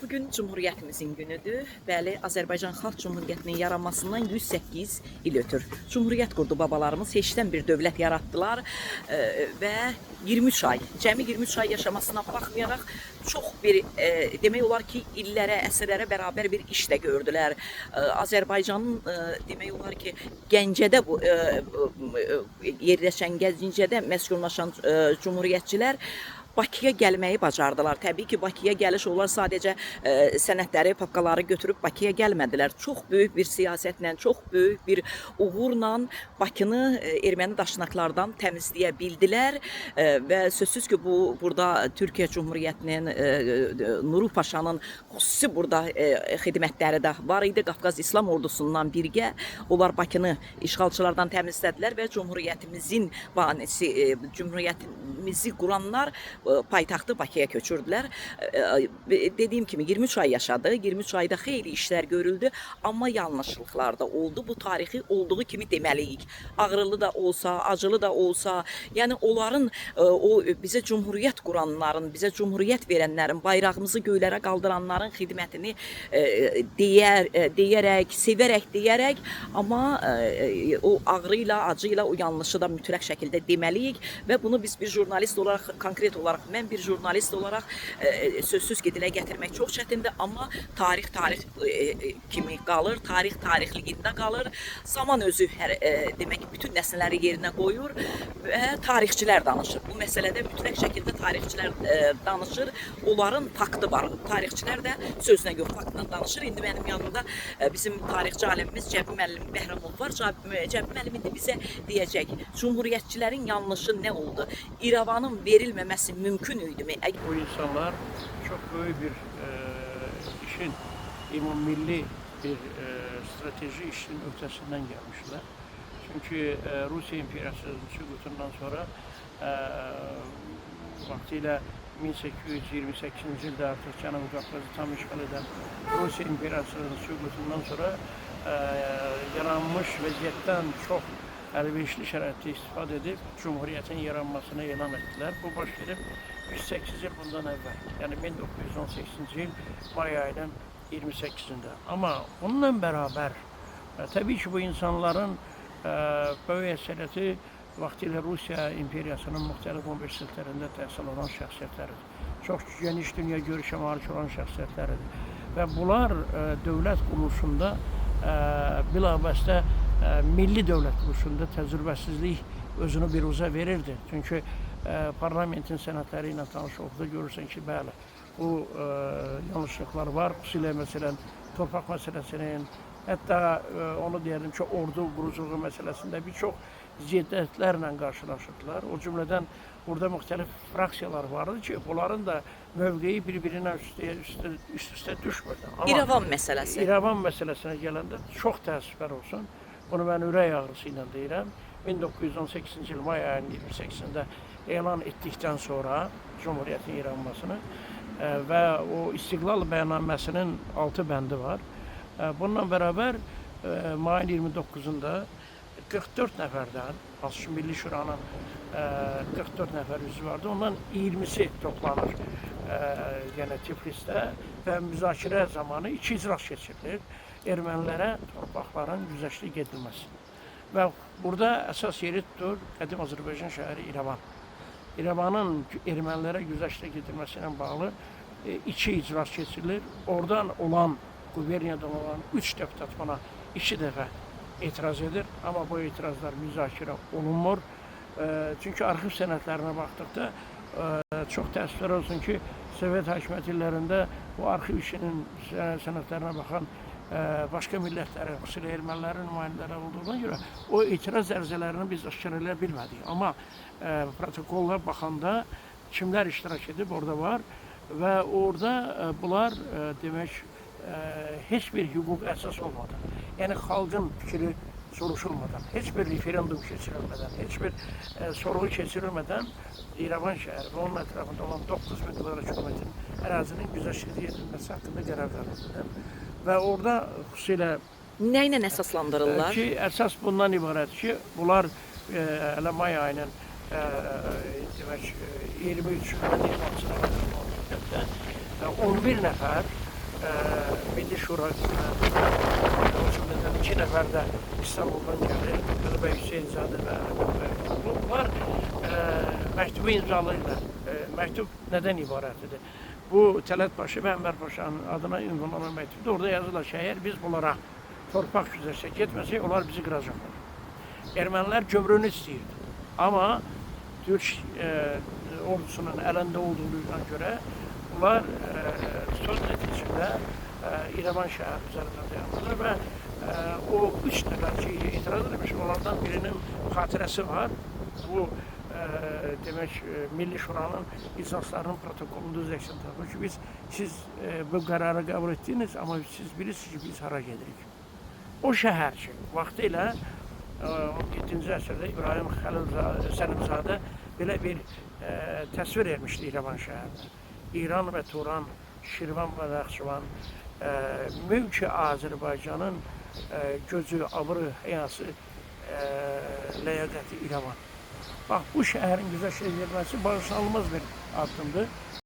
Bugün Cumhuriyyətimizin günüdür. Bəli, Azərbaycan Xalq Cumhuriyyətinin yaranmasından 108 il ötür. Cumhuriyyət qurdu babalarımız, heçdən bir dövlət yaratdılar və 23 ay, cəmi 23 ay yaşamasına baxmayaraq çox bir, demək olar ki, illərə, əsrlərə bərabər bir iş də gördülər. Azərbaycanın, demək olar ki, Gəncədə yerləşən, Gəncədə məskunlaşan cumhuriyyətçilər Bakıya gəlməyi bacardılar. Təbii ki, Bakıya gəliş onlar sadəcə sənədləri, papkaları götürüb Bakıya gəlmədilər. Çox böyük bir siyasətlə, çox böyük bir uğurla Bakını erməni daşnaqlardan təmizləyə bildilər və sözsüz ki, burada Türkiyə Cumhuriyyətinin, Nuru Paşanın xüsusi burada xidmətləri də var idi. Qafqaz İslam ordusundan birgə onlar Bakını işğalçılardan təmizlədilər və Cumhuriyyətimizin banisi, Cumhuriyyətimizi quranlar paytaxtı Bakıya köçürdülər. Dediyim kimi 23 ay yaşadı. 23 ayda xeyli işlər görüldü, amma yanlışlıqlar da oldu. Bu tarixi olduğu kimi deməliyik. Ağrılı da olsa, acılı da olsa, yəni onların o bizə cumhuriyyət quranların, bizə cumhuriyyət verənlərin, bayrağımızı göylərə qaldıranların xidmətini deyərək, sevərək deyərək, amma o ağrı ilə, acı ilə o yanlışı da mütləq şəkildə deməliyik və bunu biz bir jurnalist olaraq, konkret olaraq, mən bir jurnalist olaraq sözsüz ki, dilə gətirmək çox çətindir, amma tarix kimi qalır, tarix tarixliyində qalır. Zaman özü demək bütün nəsilləri yerinə qoyur və tarixçilər danışır. Bu məsələdə mütləq şəkildə tarixçilər danışır. Onların faktı var. Tarixçilər də sözünə yox, faktla danışır. İndi mənim yanımda bizim tarixçi alimimiz Cəbi müəllim Bəhramov var. Cəbi müəllim indi bizə deyəcək, cumhuriyyətçilərin yanlışı nə oldu? İrəvanın verilməməsi mümkün idimi? Bu insanlar çok büyük bir işin, milli bir strateji işin ötesinden gelmişler. Çünkü Rusya İmparatorluğu'nun süqutundan sonra vaktiyle 1828 yılda artık Cənubi Qafqazı tam işgal eden Rusya İmparatorluğu'nun süqutundan sonra yaranmış vəziyyətdən çox əlverişli şəraitdə istifadə edib Cumhuriyyətin yaranmasını elan ettiler. Bu baş verib 108 yıl bundan evvel, yani 1918 yıl May ayının 28'inde. Ama onunla beraber tabii ki bu insanların böyük əsəriyyəti vaxtilə Rusiya İmperiyasının müxtəlif universitetlərində təhsil olan şəxsiyyətləridir. Çox geniş dünya görüşə malik olan şəxsiyyətləridir. Və bunlar dövlət quruluşunda bilavasitə milli dövlət quruluşunda təcrübəsizlik özünü bir uza verirdi. Çünkü parlamentin sənədləri ilə tanış olduqda görürsən ki, bəli, bu yanlışlıklar var. Xüsusilə məsələn torpaq məsələsinin, hətta onu deyəlim ki, ordu quruculuğu məsələsində bir çox ziddətlərlə qarşılaşırdılar. O cümlədən burada müxtəlif fraksiyalar vardı ki, bunların da mövqeyi bir-birinə üst-üstə düşmürdü. İrəvan məsələsi. İrəvan məsələsinə gələndə çox təəssüflər olsun. Bunu mən ürək ağrısı ilə deyirəm. 1918 yıl May ayının 28'inde elan ettikten sonra Cumhuriyyətin yaranmasını və o İstiqlal bəyannaməsinin 6 bəndi var. Bununla beraber mayın 29'unda 44 nəfərdən, Asıl Milli Şuranın 44 nəfər üzvü vardı. Ondan 20'si toplanır yine Tiflis'te və müzakirə zamanı 2 icras keçirilir. Ermənilərə torpaqların güzəştlik edilməsi. Və burada əsas yeri tutur qədim Azərbaycan şəhəri İrəvan. İrəvanın ermənilərə güzəştlik edilməsi ilə bağlı 2 icras keçirilir. Oradan olan, quberniyadan olan 3 deputat buna 2 dəfə etiraz edir. Amma bu etirazlar müzakirə olunmur. Çünki arxiv sənədlərinə baxdıqda çox təəssüflər olsun ki, Sovet hakimiyyət illərində bu arxiv işinin sənədlərinə baxan başka millətlərin, xüsusilə ermənilərin nümayəndələri olduğuna görə o etiraz ərizələrini biz aşkar edə bilmədik. Amma protokollar baxanda kimlər iştirak edib orada var və orada bunlar demək heç bir hüquq əsas olmadan, yəni xalqın fikri soruşulmadan, heç bir referendum keçirilmədən, heç bir sorğu keçirilmədən İrəvan şəhəri və onun ətrafında olan 9000 kvadrat kilometrin ərazinin güzəştlik edilməsi haqqında qərar verildi. Və orada xüsusilə nə ilə əsaslandırırlar? Ki, əsas bundan ibarət ki, bunlar hələ may ayının demək 23 11 nəfər Milli Şura Məclisindən 2 nəfər də İstanbuldan gəlir. Əlibəy Hüseynzadə və Əlibəy Qulub. Bunlar məktubu imzalayırlar. Məktub nədən ibarətdir? Bu Tələtbaşı və Ənvər Paşanın adına ünvanlanan məktubda orada yazılır ki, əgər biz bunlara torpaq güzəşsə getməsək, onlar bizi qıracaqlar. Ermənilər gömrüyünü istəyirdi. Amma Türk ordusunun əlində olduğuna görə bunlar söz nəticəsində İrəvan şəhəri üzərində dayanırlar və o 3 nəfər ki, etiraz etmiş, onlardan birinin xatirəsi var. Bu demək Milli Şuranın iclaslarının protokolunda öz əksini tapır ki, siz bu qərarı qəbul etdiniz, amma siz bilirsiniz ki, biz hara gedirik. O şəhər ki, vaxtilə 17-ci əsrdə İbrahim Səlimzadə belə bir təsvir etmişdi İrəvan şəhərini. İran və Turan, Şirvan və Naxçıvan, mülki Azərbaycanın gözü, abrı, həyası, ləyaqəti İrəvan. Bax, bu şəhərin güzəşt edilməsi bağışlanılmaz bir addımdır.